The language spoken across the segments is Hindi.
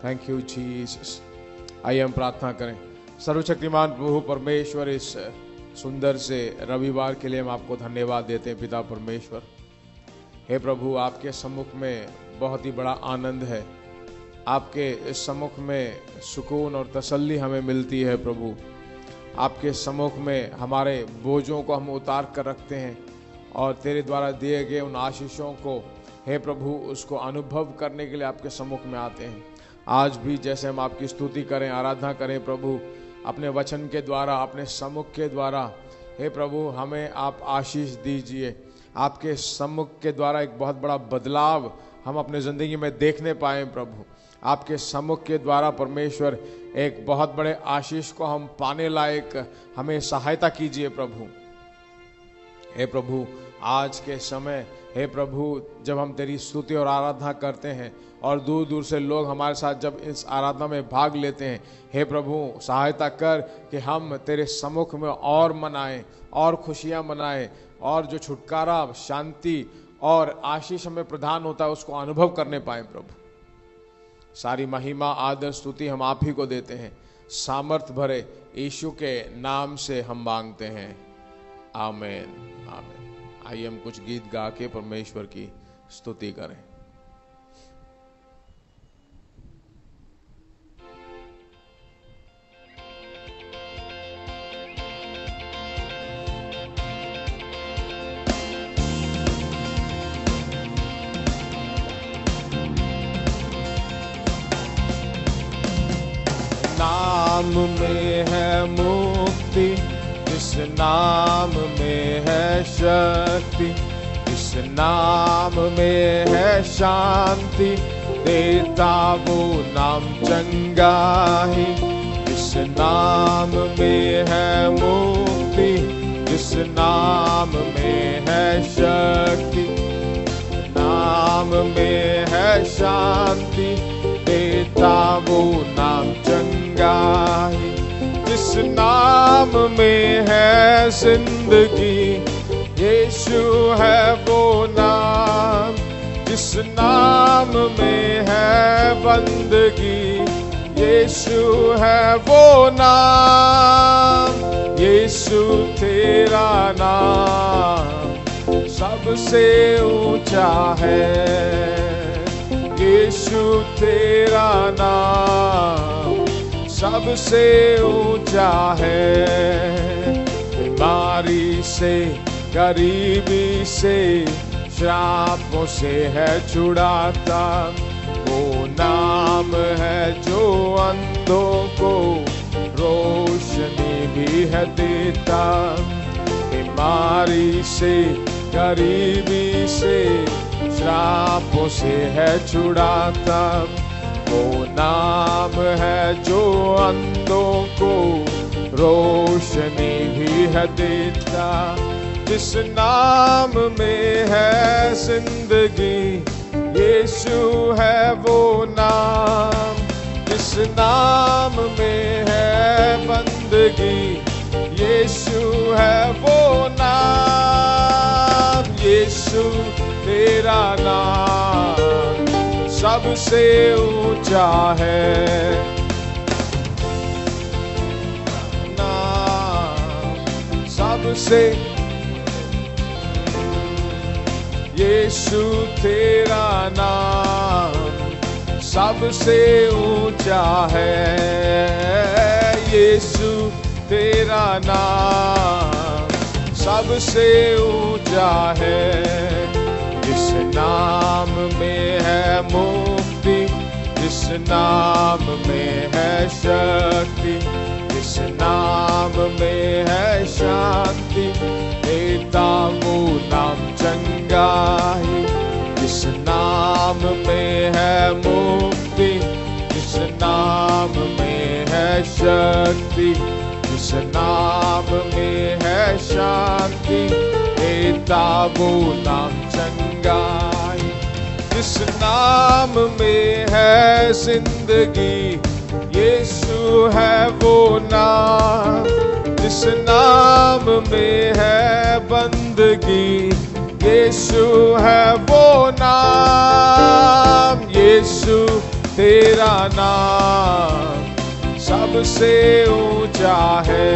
Thank you Jesus. आइए हम प्रार्थना करें। सर्वशक्तिमान प्रभु परमेश्वर, इस सुंदर से रविवार के लिए हम आपको धन्यवाद देते हैं पिता परमेश्वर। हे प्रभु, आपके सम्मुख में बहुत ही बड़ा आनंद है, आपके सम्मुख में सुकून और तसल्ली हमें मिलती है प्रभु। आपके सम्मुख में हमारे बोझों को हम उतार कर रखते हैं और तेरे द्वारा दिए गए उन आशीषों को हे प्रभु उसको अनुभव करने के लिए आपके सम्मुख में आते हैं। आज भी जैसे हम आपकी स्तुति करें, आराधना करें प्रभु, अपने वचन के द्वारा, अपने सम्मुख के द्वारा हे प्रभु हमें आप आशीष दीजिए। आपके सम्मुख के द्वारा एक बहुत बड़ा बदलाव हम अपने ज़िंदगी में देखने पाएँ प्रभु। आपके सम्मुख के द्वारा परमेश्वर एक बहुत बड़े आशीष को हम पाने लायक हमें सहायता कीजिए प्रभु। हे प्रभु, आज के समय हे प्रभु जब हम तेरी स्तुति और आराधना करते हैं और दूर दूर से लोग हमारे साथ जब इस आराधना में भाग लेते हैं, हे प्रभु सहायता कर कि हम तेरे सम्मुख में और मनाएं और खुशियां मनाएं और जो छुटकारा, शांति और आशीष हमें प्रदान होता है उसको अनुभव करने पाएं प्रभु। सारी महिमा, आदर, स्तुति हम आप ही को देते हैं। सामर्थ भरे यीशु के नाम से हम मांगते हैं, आमीन आमीन। आइए हम कुछ गीत गा के परमेश्वर की स्तुति करें। नाम में है मुक्ति, इस नाम में है शक्ति, इस नाम में है शांति, देता वो नाम चंगा ही। इस नाम में है मुक्ति, इस नाम में है शक्ति, नाम में है शांति, देता वो नाम चंगा ही। जिस नाम में है जिंदगी, यीशु है वो नाम। जिस नाम में है बंदगी, यीशु है वो नाम। यीशु तेरा नाम सबसे ऊंचा है। यीशु तेरा नाम सबसे ऊंचा है। बीमारी से, गरीबी से, श्रापों से है छुड़ाता। वो नाम है जो अंधों को रोशनी भी है देता। बीमारी से, गरीबी से, श्रापों से है छुड़ाता। वो नाम है जो अंधों को रोशनी भी है देता। जिस नाम में है जिंदगी, यीशु है वो नाम। जिस नाम में है बंदगी, यीशु है वो नाम। यीशु तेरा नाम सबसे ऊंचा है। नाम सबसे, यीशु तेरा नाम सबसे ऊंचा है। यीशु तेरा नाम सबसे ऊंचा है। जिस नाम में है मुक्ति, जिस नाम में है शक्ति, जिस नाम में है शांति, देता वो नाम चंगा ही। जिस नाम में है मुक्ति, जिस नाम में है शक्ति, जिस नाम में है शांति, देता वो नाम चंगा ही। जिस नाम में है जिंदगी, यीशु है वो नाम। जिस नाम में है बंदगी, यीशु है वो नाम। यीशु तेरा नाम सबसे ऊंचा है।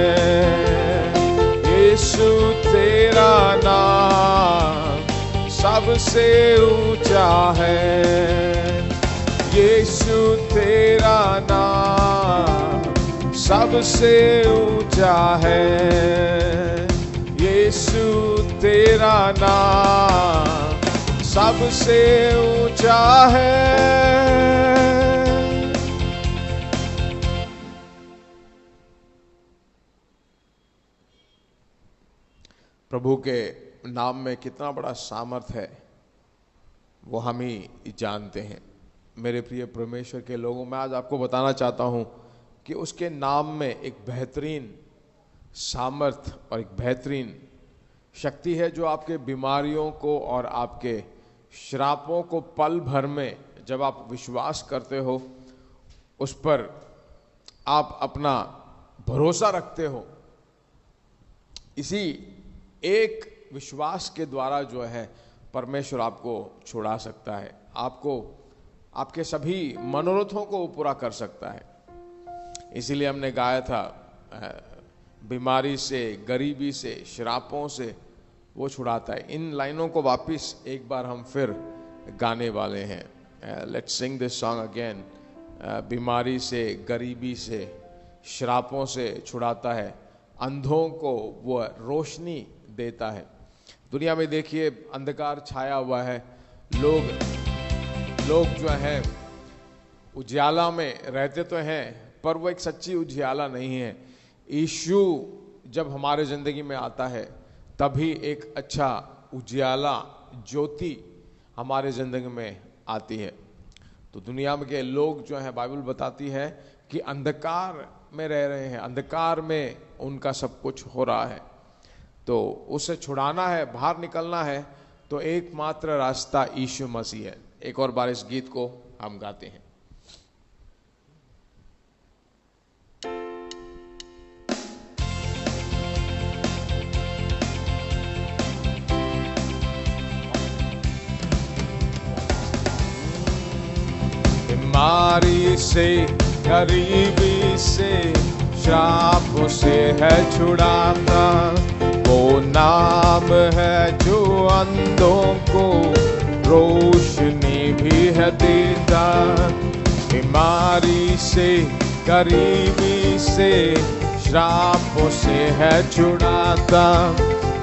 यीशु तेरा नाम सबसे ऊंचा है। यीशु तेरा नाम सबसे ऊंचा है। यीशु तेरा नाम सबसे ऊंचा है। प्रभु के नाम में कितना बड़ा सामर्थ है वो हम ही जानते हैं। मेरे प्रिय परमेश्वर के लोगों, मैं आज आपको बताना चाहता हूं कि उसके नाम में एक बेहतरीन सामर्थ और एक बेहतरीन शक्ति है जो आपके बीमारियों को और आपके श्रापों को पल भर में जब आप विश्वास करते हो, उस पर आप अपना भरोसा रखते हो, इसी एक विश्वास के द्वारा जो है परमेश्वर आपको छुड़ा सकता है, आपको आपके सभी मनोरथों को पूरा कर सकता है। इसीलिए हमने गाया था, बीमारी से, गरीबी से, श्रापों से वो छुड़ाता है। इन लाइनों को वापस एक बार हम फिर गाने वाले हैं। Let's Singh this song again. बीमारी से, गरीबी से, श्रापों से छुड़ाता है, अंधों को वो रोशनी देता है। दुनिया में देखिए अंधकार छाया हुआ है, लोग जो है उजियाला में रहते तो हैं पर वो एक सच्ची उजियाला नहीं है। यीशु जब हमारे जिंदगी में आता है तभी एक अच्छा उजियाला ज्योति हमारे जिंदगी में आती है। तो दुनिया में के लोग जो है, बाइबल बताती है कि अंधकार में रह रहे हैं, अंधकार में उनका सब कुछ हो रहा है। तो उसे छुड़ाना है, बाहर निकलना है, तो एकमात्र रास्ता यीशु मसीह है। एक और बार इस गीत को हम गाते हैं। बीमारी से, गरीबी से, श्राप से है छुड़ाता वो नाम है जो अंधों को रोशनी भी है देता। बीमारी से, गरीबी से, श्रापों से है छुड़ाता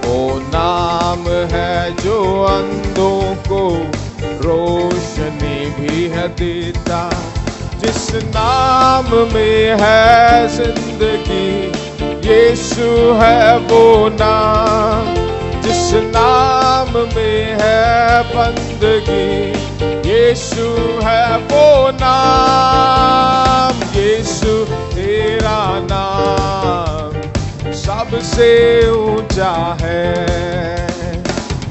वो नाम है जो अंधों को रोशनी भी है देता। जिस नाम में है जिंदगी, यीशु है वो नाम। जिस नाम में है बंदगी, यीशु है वो नाम। यीशु तेरा नाम सबसे ऊंचा है।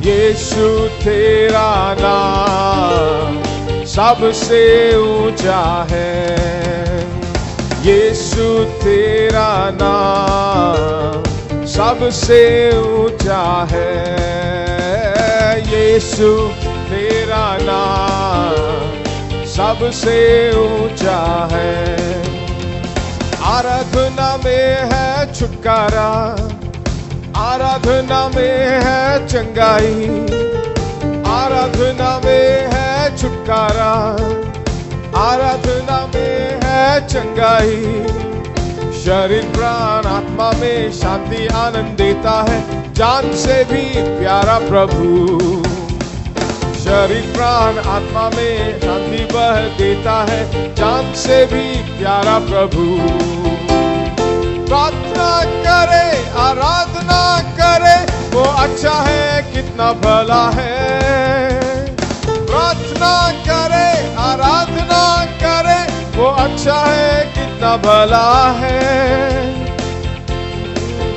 यीशु तेरा नाम सबसे ऊंचा है। यीशु तेरा नाम सबसे ऊंचा है। यीशु तेरा नाम सबसे ऊंचा है। आराधना में है छुटकारा, आराधना में है चंगाई, आराधना में है छुटकारा, आराधना में है चंगाई। शरीर प्राण आत्मा में शांति आनंद देता है, जान से भी प्यारा प्रभु। शरीर प्राण आत्मा में शांति बह देता है, जान से भी प्यारा प्रभु। प्रार्थना करे, आराधना करे, वो अच्छा है, कितना भला है। प्रार्थना करे, आराधना करे, वो अच्छा है, कितना भला है।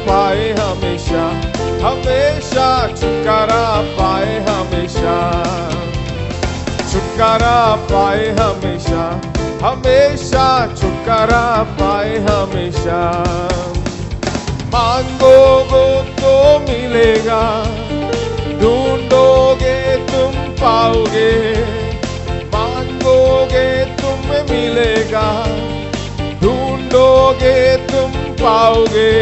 पाए हमेशा, हमेशा छुटकारा पाए हमेशा, छुटकारा पाए हमेशा, हमेशा छुटकारा पाए हमेशा। मांगोगे तो मिलेगा, ढूंढोगे तुम पाओगे। मांगोगे तुम के तुम पाओगे।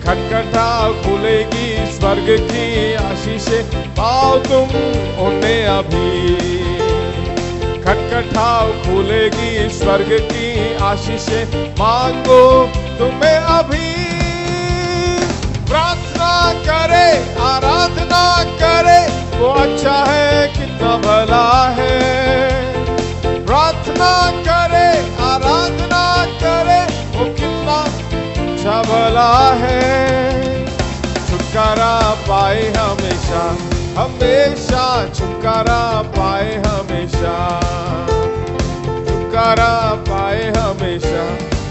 खटखटाओ खुलेगी स्वर्ग की आशीषें, पाओ तुम उन्हें अभी। खटखटाओ खुलेगी स्वर्ग की आशीषें, मांगो तुम्हें अभी। प्रार्थना करे आराधना करे, वो अच्छा है कितना भला है। प्रार्थना करे आराधना करे, वो कितना अच्छा भला है। छुटकारा पाए हमेशा हमेशा, छुटकारा पाए हमेशा। छुटकारा पाए हमेशा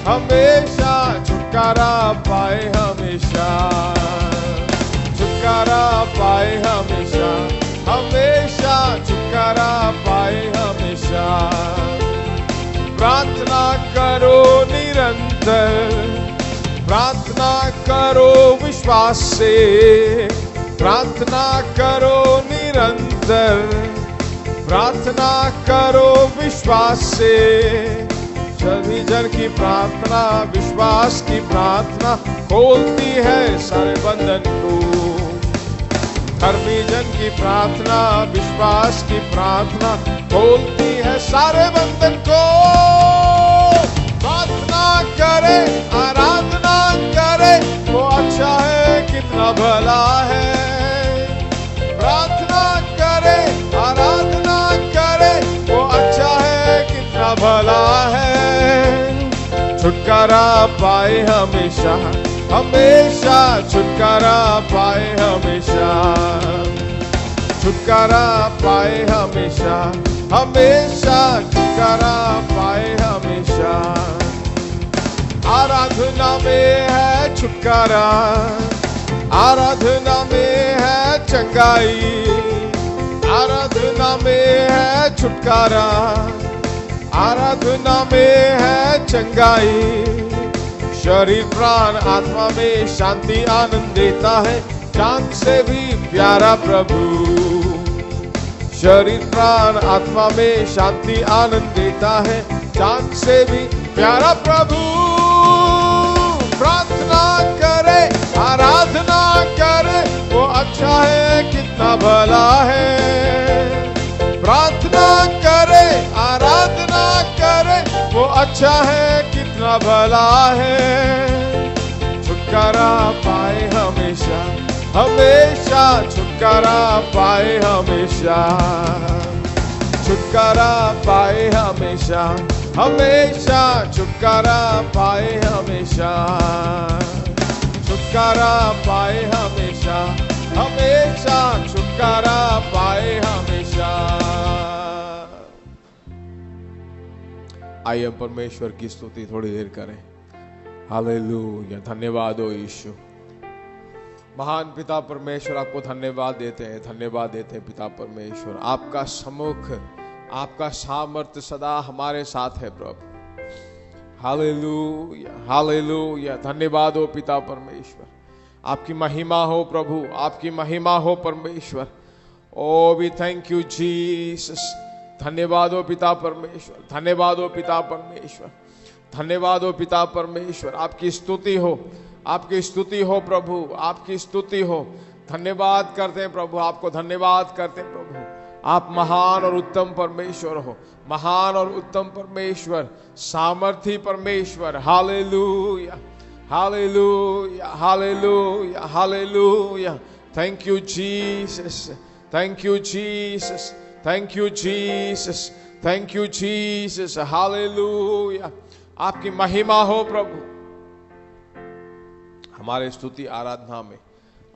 हमेशा, छुटकारा पाए हमेशा। छुटकारा पाए हमेशा हमेशा, छुटकारा पाए हमेशा। प्रार्थना करो निरंतर, प्रार्थना करो विश्वास से। प्रार्थना करो निरंतर, प्रार्थना करो विश्वास से। सभी जन की प्रार्थना विश्वास की प्रार्थना खोलती है सारे बंधन को। धर्मी जन की प्रार्थना विश्वास की प्रार्थना खोलती है सारे बंधन को। प्रार्थना करे आराधना करे, वो अच्छा है कितना भला है। प्रार्थना करे आराधना करे, वो अच्छा है कितना भला है। छुटकारा पाए हमेशा हमेशा, छुटकारा पाए हमेशा। छुटकारा पाए हमेशा हमेशा, छुटकारा पाए हमेशा। आराधना में है छुटकारा, आराधना में है चंगाई। आराधना में है छुटकारा, आराधना में है चंगाई। शरीर प्राण आत्मा में शांति आनंद देता है, चांद से भी प्यारा प्रभु। शरीर प्राण आत्मा में शांति आनंद देता है, चांद से भी प्यारा प्रभु। प्रार्थना करे आराधना करे, वो अच्छा है कितना भला है। प्रार्थना करे आराधना करे, वो अच्छा है कितना भला है। छुटकारा पाए हमेशा हमेशा, छुटकारा पाए हमेशा। छुटकारा पाए हमेशा हमेशा, छुटकारा पाए हमेशा। छुटकारा पाए हमेशा हमेशा, छुटकारा पाए हमेशा। आइए परमेश्वर की स्तुति थोड़ी देर करें। हालेलुया, धन्यवाद हो यीशु। महान पिता परमेश्वर, आपको धन्यवाद देते हैं, धन्यवाद देते हैं पिता परमेश्वर। आपका सम्मुख आपका सामर्थ्य सदा हमारे साथ है प्रभु। हालेलुया हालेलुया, धन्यवाद हो पिता परमेश्वर। आपकी महिमा हो प्रभु, आपकी महिमा हो परमेश्वर। Oh we thank you Jesus. धन्यवाद हो पिता परमेश्वर, धन्यवाद हो पिता परमेश्वर, धन्यवाद हो पिता परमेश्वर। आपकी स्तुति हो, आपकी स्तुति हो प्रभु, आपकी स्तुति हो। धन्यवाद करते हैं प्रभु, आपको धन्यवाद करते हैं प्रभु। आप महान और उत्तम परमेश्वर हो, महान और उत्तम परमेश्वर, सामर्थी परमेश्वर। Hallelujah hallelujah hallelujah hallelujah. Thank you Jesus, thank you Jesus, thank you Jesus, thank you Jesus. Hallelujah, आपकी महिमा हो प्रभु। हमारे स्तुति आराधना में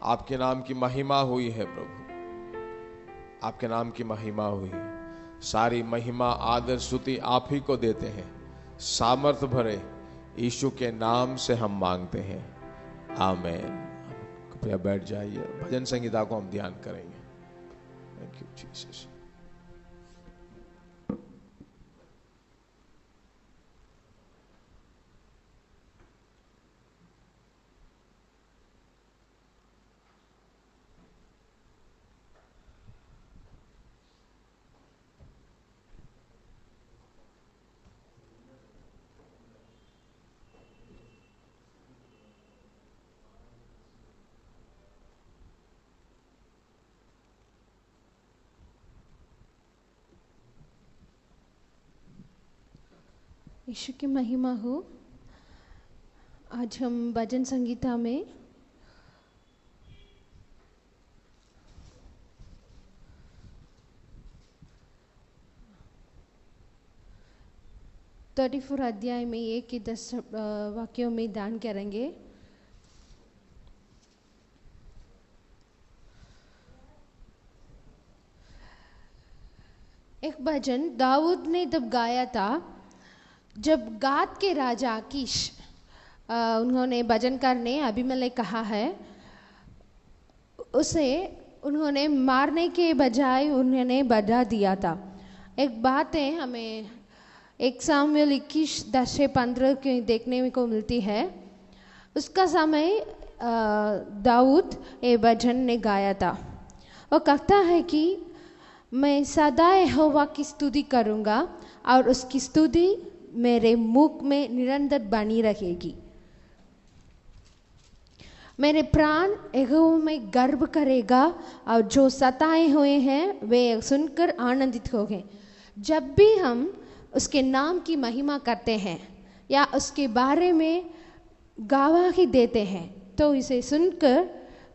आपके नाम की महिमा हुई है प्रभु, आपके नाम की महिमा हुई है। सारी महिमा आदर स्तुति आप ही को देते हैं। सामर्थ भरे यीशु के नाम से हम मांगते हैं, आमीन। कृपया बैठ जाइए, भजन संगीता को हम ध्यान करेंगे। Thank you Jesus. यीशु की महिमा हो। आज हम भजन संगीता में फोर अध्याय में 1 के 10 वाक्यों में ध्यान करेंगे। एक भजन दाऊद ने तब गाया था जब गाद के राजा आकीश उन्होंने भजन करने अबीमेलेक कहा है, उसे उन्होंने मारने के बजाय उन्होंने बढ़ा दिया था। एक बात है, हमें 1 सामुएल 21:10-15 के देखने को मिलती है। उसका समय दाऊद ये भजन ने गाया था। वो कहता है कि मैं सदा यहोवा की स्तुति करूँगा और उसकी स्तुति मेरे मुख में निरंतर बनी रहेगी। मेरे प्राण यहोवा में गर्व करेगा और जो सताए हुए हैं वे सुनकर आनंदित होंगे। जब भी हम उसके नाम की महिमा करते हैं या उसके बारे में गवाही देते हैं तो इसे सुनकर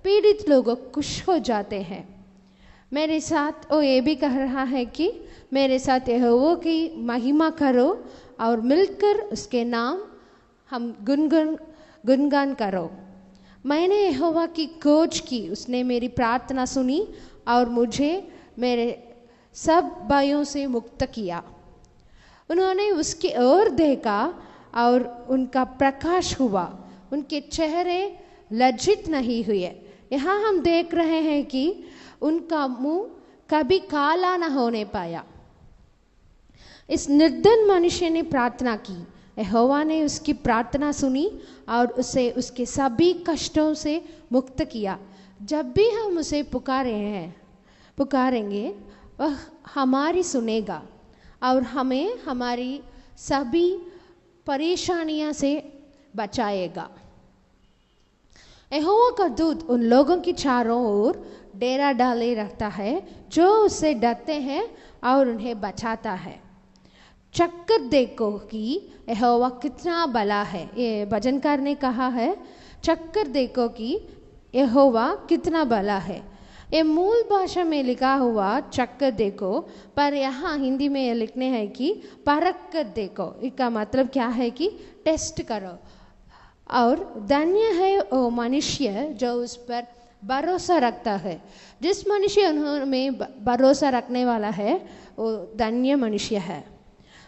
पीड़ित लोग खुश हो जाते हैं। मेरे साथ वो ये भी कह रहा है कि मेरे साथ यहोवा की महिमा करो और मिलकर उसके नाम हम गुनगान करो। मैंने यहोवा की खोज की, उसने मेरी प्रार्थना सुनी और मुझे मेरे सब भयों से मुक्त किया। उन्होंने उसकी ओर देखा और उनका प्रकाश हुआ, उनके चेहरे लज्जित नहीं हुए। यहाँ हम देख रहे हैं कि उनका मुंह कभी काला न होने पाया। इस निर्धन मनुष्य ने प्रार्थना की, यहोवा ने उसकी प्रार्थना सुनी और उसे उसके सभी कष्टों से मुक्त किया। जब भी हम उसे पुकारेंगे वह हमारी सुनेगा और हमें हमारी सभी परेशानियां से बचाएगा। यहोवा का दूत उन लोगों की चारों ओर डेरा डाले रखता है जो उससे डरते हैं और उन्हें बचाता है। चक्कर देखो कि यहोवा कितना भला है। ये भजनकार ने कहा है, चक्कर देखो कि यहोवा कितना भला है। ये मूल भाषा में लिखा हुआ चक्कर देखो, पर यहाँ हिंदी में लिखने हैं कि परख कर देखो। इसका मतलब क्या है कि टेस्ट करो। और धन्य है वो मनुष्य जो उस पर भरोसा रखता है। जिस मनुष्य में भरोसा रखने वाला है वो धन्य मनुष्य है।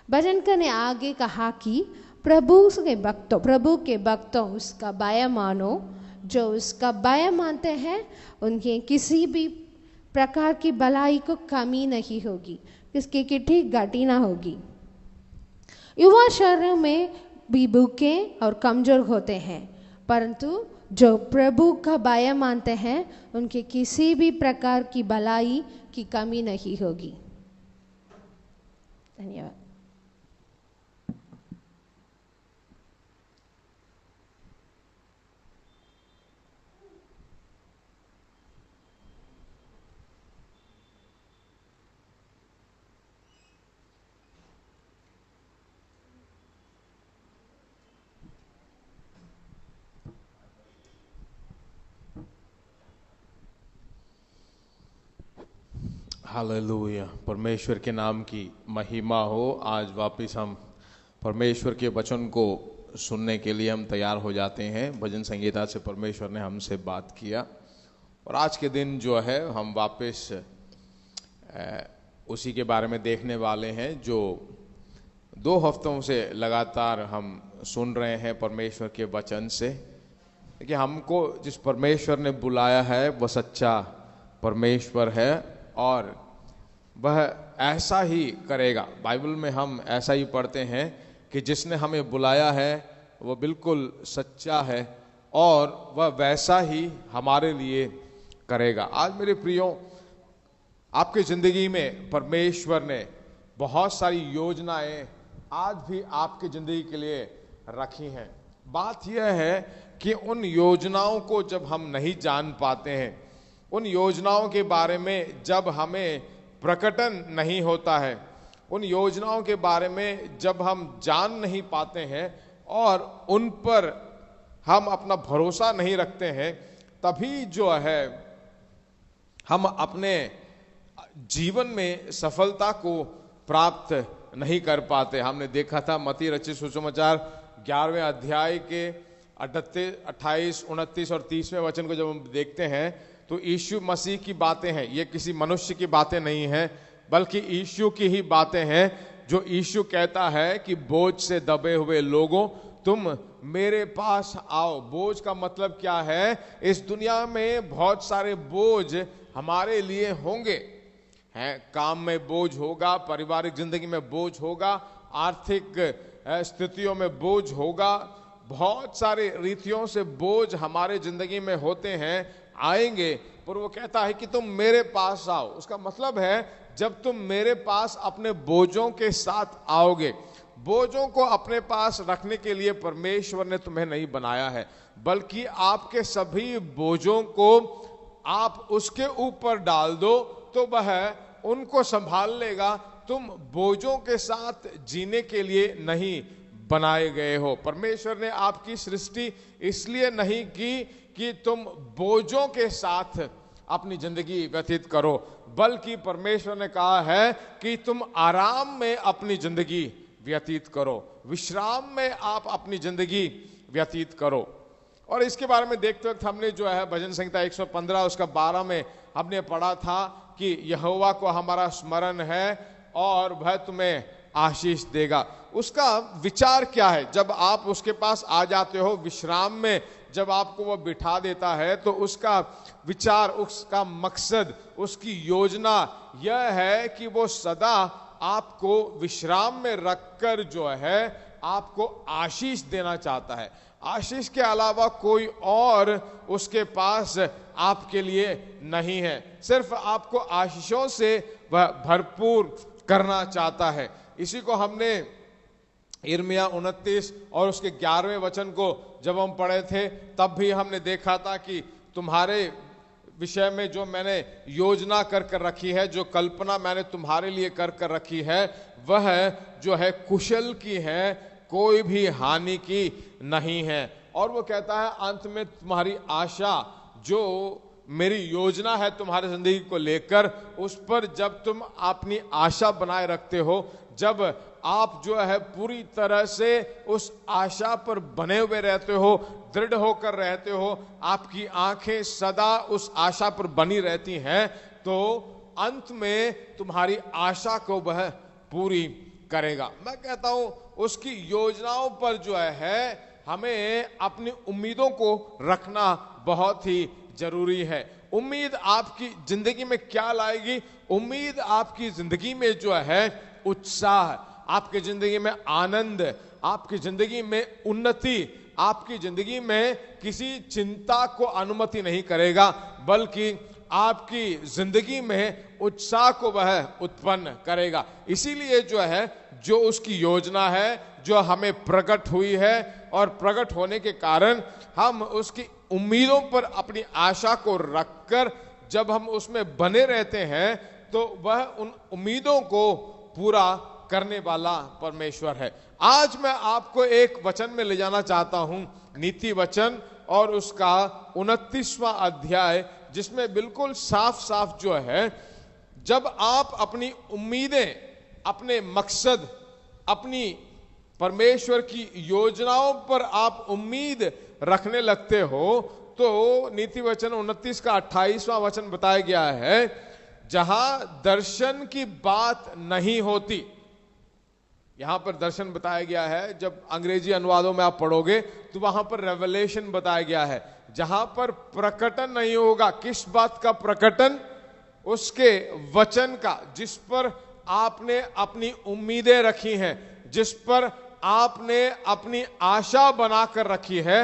भजनकार ने आगे कहा कि प्रभु के भक्तों उसका भय मानो। जो उसका भय मानते हैं उनके किसी भी प्रकार की भलाई को कमी नहीं होगी, किसकी किठी घटी ना होगी। युवा शरीर में भी भूखे और कमजोर होते हैं, परंतु जो प्रभु का भय मानते हैं उनके किसी भी प्रकार की भलाई की कमी नहीं होगी। धन्यवाद। हालेलुया, परमेश्वर के नाम की महिमा हो। आज वापस हम परमेश्वर के वचन को सुनने के लिए हम तैयार हो जाते हैं। भजन संगीता से परमेश्वर ने हमसे बात किया और आज के दिन जो है हम वापस उसी के बारे में देखने वाले हैं जो 2 हफ्तों से लगातार हम सुन रहे हैं परमेश्वर के वचन से कि हमको जिस परमेश्वर ने बुलाया है वह सच्चा परमेश्वर है और वह ऐसा ही करेगा। बाइबल में हम ऐसा ही पढ़ते हैं कि जिसने हमें बुलाया है वह बिल्कुल सच्चा है और वह वैसा ही हमारे लिए करेगा। आज मेरे प्रियो, आपकी ज़िंदगी में परमेश्वर ने बहुत सारी योजनाएं आज भी आपकी ज़िंदगी के लिए रखी हैं। बात यह है कि उन योजनाओं को जब हम नहीं जान पाते हैं, उन योजनाओं के बारे में जब हमें प्रकटन नहीं होता है, उन योजनाओं के बारे में जब हम जान नहीं पाते हैं और उन पर हम अपना भरोसा नहीं रखते हैं, तभी जो है हम अपने जीवन में सफलता को प्राप्त नहीं कर पाते। हमने देखा था मत्ती रचित सुसमाचार 11वें अध्याय के 28, 29 और 30वें वचन को जब हम देखते हैं तो यीशु मसीह की बातें हैं। ये किसी मनुष्य की बातें नहीं हैं, बल्कि यीशु की ही बातें हैं, जो यीशु कहता है कि बोझ से दबे हुए लोगों, तुम मेरे पास आओ। बोझ का मतलब क्या है? इस दुनिया में बहुत सारे बोझ हमारे लिए होंगे, हैं, काम में बोझ होगा, पारिवारिक जिंदगी में बोझ होगा, आर्थिक स्थितियों में बोझ होगा, बहुत सारे रीतियों से बोझ हमारे जिंदगी में होते हैं, आएंगे। पर वो कहता है कि तुम मेरे पास आओ। उसका मतलब है जब तुम मेरे पास अपने बोझों के साथ आओगे। बोझों को अपने पास रखने के लिए परमेश्वर ने तुम्हें नहीं बनाया है, बल्कि आपके सभी बोझों को आप उसके ऊपर डाल दो तो वह उनको संभाल लेगा। तुम बोझों के साथ जीने के लिए नहीं बनाए गए हो। परमेश्वर ने आपकी सृष्टि इसलिए नहीं की कि तुम बोझों के साथ अपनी जिंदगी व्यतीत करो, बल्कि परमेश्वर ने कहा है कि तुम आराम में अपनी जिंदगी व्यतीत करो, विश्राम में आप अपनी जिंदगी व्यतीत करो। और इसके बारे में देखते वक्त हमने जो है भजन संहिता 115 उसका 12 में हमने पढ़ा था कि यहोवा को हमारा स्मरण है और वह तुम्हें आशीष देगा। उसका विचार क्या है? जब आप उसके पास आ जाते हो विश्राम में, जब आपको वो बिठा देता है, तो उसका विचार, उसका मकसद, उसकी योजना यह है कि वो सदा आपको विश्राम में रखकर जो है आपको आशीष देना चाहता है। आशीष के अलावा कोई और उसके पास आपके लिए नहीं है, सिर्फ आपको आशीषों से वह भरपूर करना चाहता है। इसी को हमने यिर्मयाह 29 और उसके 11वें वचन को जब हम पढ़े थे, तब भी हमने देखा था कि तुम्हारे विषय में जो मैंने योजना कर रखी है, जो कल्पना मैंने तुम्हारे लिए कर रखी है, वह जो है कुशल की है, कोई भी हानि की नहीं है। और वो कहता है अंत में तुम्हारी आशा, जो मेरी योजना है तुम्हारी जिंदगी को लेकर, उस पर जब तुम अपनी आशा बनाए रखते हो, जब आप जो है पूरी तरह से उस आशा पर बने हुए रहते हो, दृढ़ होकर रहते हो, आपकी आंखें सदा उस आशा पर बनी रहती हैं, तो अंत में तुम्हारी आशा को वह पूरी करेगा। मैं कहता हूं उसकी योजनाओं पर जो है हमें अपनी उम्मीदों को रखना बहुत ही जरूरी है। उम्मीद आपकी जिंदगी में क्या लाएगी? उम्मीद आपकी जिंदगी में जो है उत्साह, आपकी जिंदगी में आनंद, आपकी जिंदगी में उन्नति, आपकी जिंदगी में किसी चिंता को अनुमति नहीं करेगा, बल्कि आपकी जिंदगी में उत्साह को वह उत्पन्न करेगा। इसीलिए जो है, जो उसकी योजना है, जो हमें प्रकट हुई है, और प्रकट होने के कारण हम उसकी उम्मीदों पर अपनी आशा को रखकर जब हम उसमें बने रहते हैं, तो वह उन उम्मीदों को पूरा करने वाला परमेश्वर है। आज मैं आपको एक वचन में ले जाना चाहता हूं, नीति वचन और उसका 29वां अध्याय, जिसमें बिल्कुल साफ साफ जो है, जब आप अपनी उम्मीदें, अपने मकसद, अपनी परमेश्वर की योजनाओं पर आप उम्मीद रखने लगते हो, तो नीति वचन 29 का 28वां वचन बताया गया है, जहां दर्शन की बात नहीं होती। यहां पर दर्शन बताया गया है, जब अंग्रेजी अनुवादों में आप पढ़ोगे तो वहां पर रेवलेशन बताया गया है, जहां पर प्रकटन नहीं होगा। किस बात का प्रकटन? उसके वचन का, जिस पर आपने अपनी उम्मीदें रखी हैं, जिस पर आपने अपनी आशा बनाकर रखी है,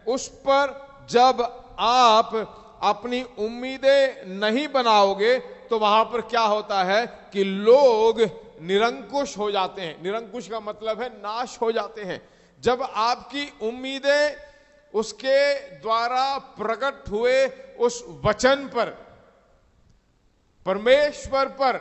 उस पर जब आप अपनी उम्मीदें नहीं बनाओगे, तो वहां पर क्या होता है कि लोग निरंकुश हो जाते हैं। निरंकुश का मतलब है नाश हो जाते हैं। जब आपकी उम्मीदें उसके द्वारा प्रकट हुए उस वचन पर, परमेश्वर पर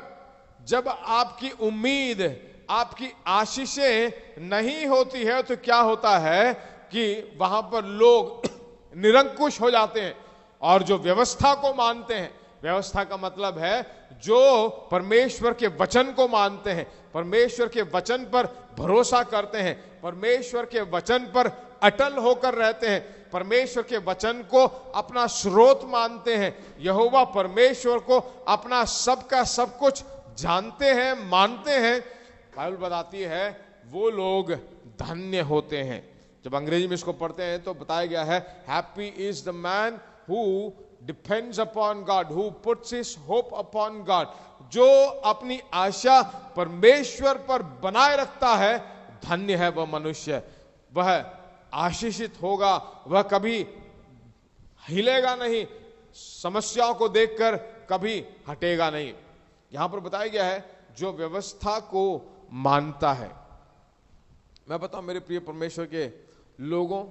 जब आपकी उम्मीद, आपकी आशीषें नहीं होती है तो क्या होता है कि वहां पर लोग निरंकुश हो जाते हैं। और जो व्यवस्था को मानते हैं, व्यवस्था का मतलब है जो परमेश्वर के वचन को मानते हैं, परमेश्वर के वचन पर भरोसा करते हैं, परमेश्वर के वचन पर अटल होकर रहते हैं, परमेश्वर के वचन को अपना स्रोत मानते हैं, यहोवा परमेश्वर को अपना सब का सब कुछ जानते हैं, मानते हैं, बाइबल बताती है वो लोग धन्य होते हैं। जब अंग्रेजी में इसको पढ़ते हैं तो बताया गया है, happy is the man who depends upon God, who puts his hope upon God. जो अपनी आशा परमेश्वर पर बनाए रखता है, धन्य है वह मनुष्य, वह आशीषित होगा, वह कभी हिलेगा नहीं, समस्याओं को देखकर कभी हटेगा नहीं। यहां पर बताया गया है जो व्यवस्था को मानता है। मैं बताऊं मेरे प्रिय परमेश्वर के लोगों,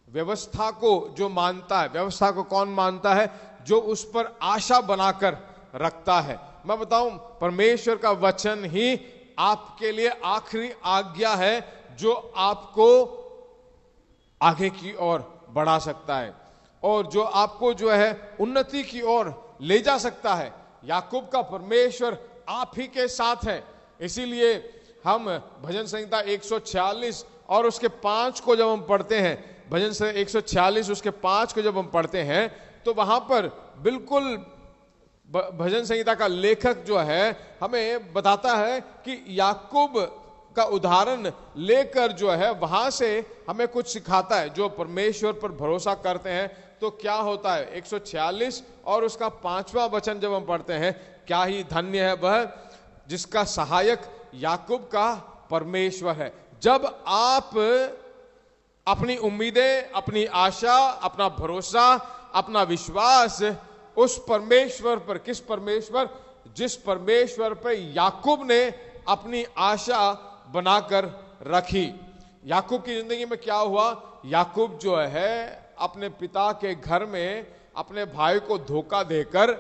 व्यवस्था को जो मानता है, व्यवस्था को कौन मानता है? जो उस पर आशा बनाकर रखता है। मैं बताऊं परमेश्वर का वचन ही आपके लिए आखिरी आज्ञा है जो आपको आगे की ओर बढ़ा सकता है और जो आपको जो है उन्नति की ओर ले जा सकता है। याकूब का परमेश्वर आप ही के साथ है। इसीलिए हम भजन संहिता 146 और उसके 5 को जब हम पढ़ते हैं, भजन संहिता 146 उसके 5 को जब हम पढ़ते हैं तो वहां पर बिल्कुल भजन संहिता का लेखक जो है हमें बताता है कि याकूब का उदाहरण लेकर जो है वहां से हमें कुछ सिखाता है। जो परमेश्वर पर भरोसा करते हैं तो क्या होता है, 146 और उसका 5वां वचन जब हम पढ़ते हैं, क्या ही धन्य है वह जिसका सहायक याकूब का परमेश्वर है। जब आप अपनी उम्मीदें, अपनी आशा, अपना भरोसा, अपना विश्वास उस परमेश्वर पर, किस परमेश्वर? जिस परमेश्वर पर याकूब ने अपनी आशा बनाकर रखी। याकूब की जिंदगी में क्या हुआ? याकूब जो है अपने पिता के घर में अपने भाई को धोखा देकर,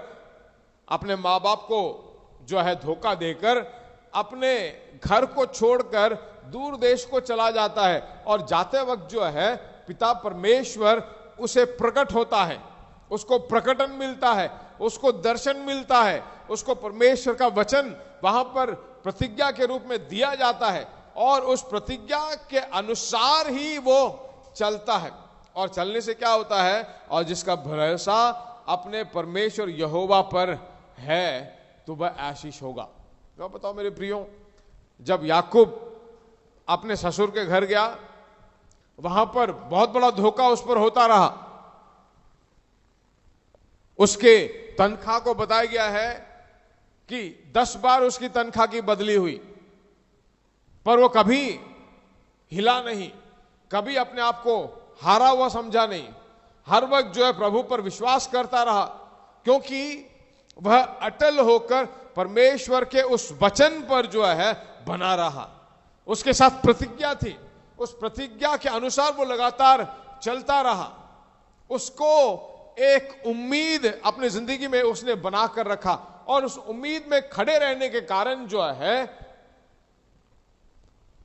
अपने माँ बाप को जो है धोखा देकर अपने घर को छोड़कर दूर देश को चला जाता है। और जाते वक्त जो है पिता परमेश्वर उसे प्रकट होता है, उसको प्रकटन मिलता है, उसको दर्शन मिलता है, उसको परमेश्वर का वचन वहां पर प्रतिज्ञा के रूप में दिया जाता है और उस प्रतिज्ञा के अनुसार ही वो चलता है। और चलने से क्या होता है? और जिसका भरोसा अपने परमेश्वर यहोवा पर है तो वह आशीष होगा। मैं बताओ मेरे प्रियो, जब याकूब अपने ससुर के घर गया, वहां पर बहुत बड़ा धोखा उस पर होता रहा। उसके तनख्वाह को बताया गया है कि 10 बार उसकी तनख्वाह की बदली हुई, पर वो कभी हिला नहीं, कभी अपने आप को हारा हुआ समझा नहीं। हर वक्त जो है प्रभु पर विश्वास करता रहा, क्योंकि वह अटल होकर परमेश्वर के उस वचन पर जो है बना रहा। उसके साथ प्रतिज्ञा थी, उस प्रतिज्ञा के अनुसार वो लगातार चलता रहा। उसको एक उम्मीद अपनी जिंदगी में उसने बनाकर रखा और उस उम्मीद में खड़े रहने के कारण जो है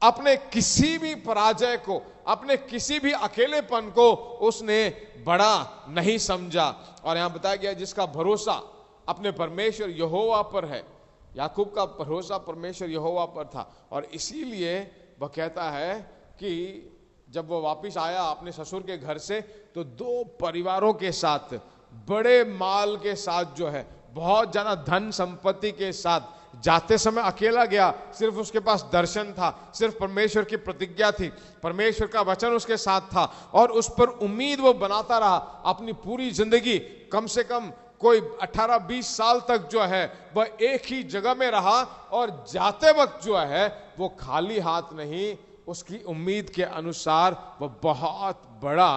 अपने किसी भी पराजय को, अपने किसी भी अकेलेपन को उसने बड़ा नहीं समझा। और यहां बताया गया जिसका भरोसा अपने परमेश्वर यहोवा पर है। याकूब का भरोसा परमेश्वर यहोवा पर था और इसीलिए वह कहता है कि जब वो वापस आया अपने ससुर के घर से तो 2 परिवारों के साथ, बड़े माल के साथ जो है, बहुत ज्यादा धन संपत्ति के साथ जाते समय अकेला गया। सिर्फ उसके पास दर्शन था, सिर्फ परमेश्वर की प्रतिज्ञा थी, परमेश्वर का वचन उसके साथ था और उस पर उम्मीद वो बनाता रहा अपनी पूरी जिंदगी। कम से कम कोई 18-20 साल तक जो है वह एक ही जगह में रहा और जाते वक्त जो है वो खाली हाथ नहीं, उसकी उम्मीद के अनुसार वह बहुत बड़ा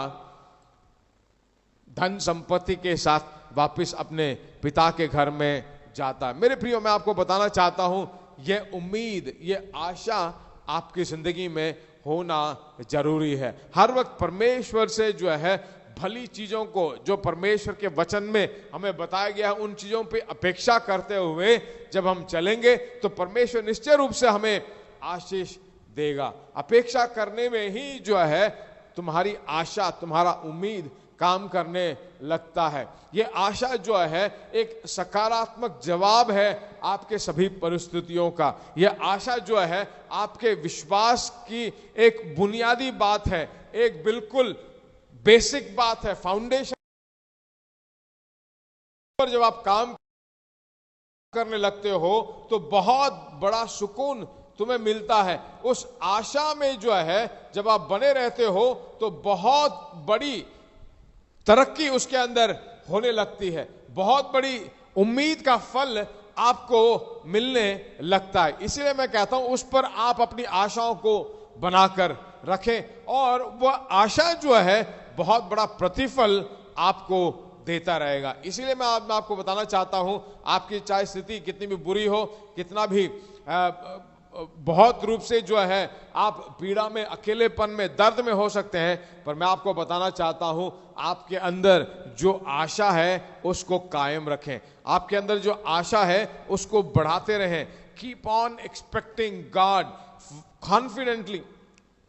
धन संपत्ति के साथ वापस अपने पिता के घर में जाता है। मेरे प्रियो, मैं आपको बताना चाहता हूं, यह उम्मीद, यह आशा आपकी जिंदगी में होना जरूरी है। हर वक्त परमेश्वर से जो है भली चीजों को जो परमेश्वर के वचन में हमें बताया गया है उन चीजों पे अपेक्षा करते हुए जब हम चलेंगे तो परमेश्वर निश्चय रूप से हमें आशीष देगा। अपेक्षा करने में ही जो है तुम्हारी आशा, तुम्हारा उम्मीद काम करने लगता है। ये आशा जो है एक सकारात्मक जवाब है आपके सभी परिस्थितियों का। यह आशा जो है आपके विश्वास की एक बुनियादी बात है, एक बिल्कुल बेसिक बात है, फाउंडेशन पर जब आप काम करने लगते हो तो बहुत बड़ा सुकून तुम्हें मिलता है। उस आशा में जो है जब आप बने रहते हो तो बहुत बड़ी तरक्की उसके अंदर होने लगती है, बहुत बड़ी उम्मीद का फल आपको मिलने लगता है। इसीलिए मैं कहता हूं उस पर आप अपनी आशाओं को बनाकर रखें और वह आशा जो है बहुत बड़ा प्रतिफल आपको देता रहेगा। इसीलिए मैं आपको बताना चाहता हूं, आपकी चाहे स्थिति कितनी भी बुरी हो, कितना भी बहुत रूप से जो है आप पीड़ा में, अकेलेपन में, दर्द में हो सकते हैं, पर मैं आपको बताना चाहता हूं आपके अंदर जो आशा है उसको कायम रखें। आपके अंदर जो आशा है उसको बढ़ाते रहें। Keep on expecting God confidently.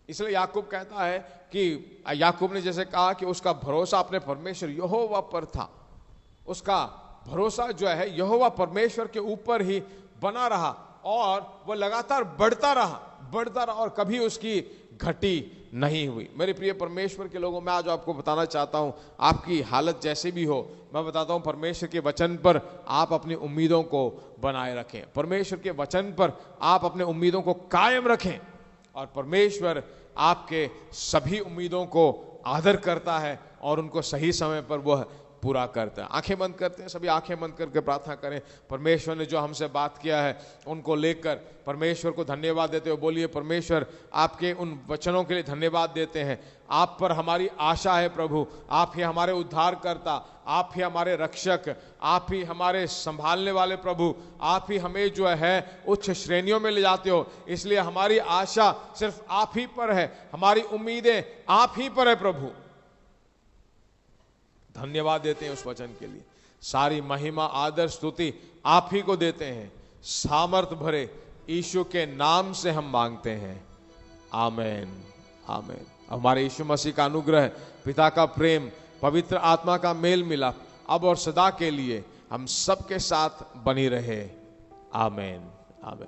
इसलिए याकूब कहता है कि याकूब ने जैसे कहा कि उसका भरोसा अपने परमेश्वर यहोवा पर था, उसका भरोसा जो है यहोवा परमेश्वर के ऊपर ही बना रहा और वह लगातार बढ़ता रहा और कभी उसकी घटी नहीं हुई। मेरे प्रिय परमेश्वर के लोगों, मैं आज आपको बताना चाहता हूं, आपकी हालत जैसे भी हो, मैं बताता हूं परमेश्वर के वचन पर आप अपनी उम्मीदों को बनाए रखें। परमेश्वर के वचन पर आप अपने उम्मीदों को कायम रखें और परमेश्वर आपके सभी उम्मीदों को आदर करता है और उनको सही समय पर वह पूरा करता है। आंखें बंद करते हैं, सभी आंखें बंद करके प्रार्थना करें। परमेश्वर ने जो हमसे बात किया है उनको लेकर परमेश्वर को धन्यवाद देते हुए बोलिए, परमेश्वर आपके उन वचनों के लिए धन्यवाद देते हैं। आप पर हमारी आशा है प्रभु, आप ही हमारे उद्धारकर्ता, आप ही हमारे रक्षक, आप ही हमारे संभालने वाले प्रभु, आप ही हमें जो है उच्च श्रेणियों में ले जाते हो। इसलिए हमारी आशा सिर्फ आप ही पर है, हमारी उम्मीदें आप ही पर है प्रभु। धन्यवाद देते हैं उस वचन के लिए। सारी महिमा, आदर, स्तुति आप ही को देते हैं। सामर्थ भरे यीशु के नाम से हम मांगते हैं, आमेन, आमेन। हमारे यीशु मसीह का अनुग्रह, पिता का प्रेम, पवित्र आत्मा का मेल मिलाप अब और सदा के लिए हम सबके साथ बनी रहे, आमेन, आमेन।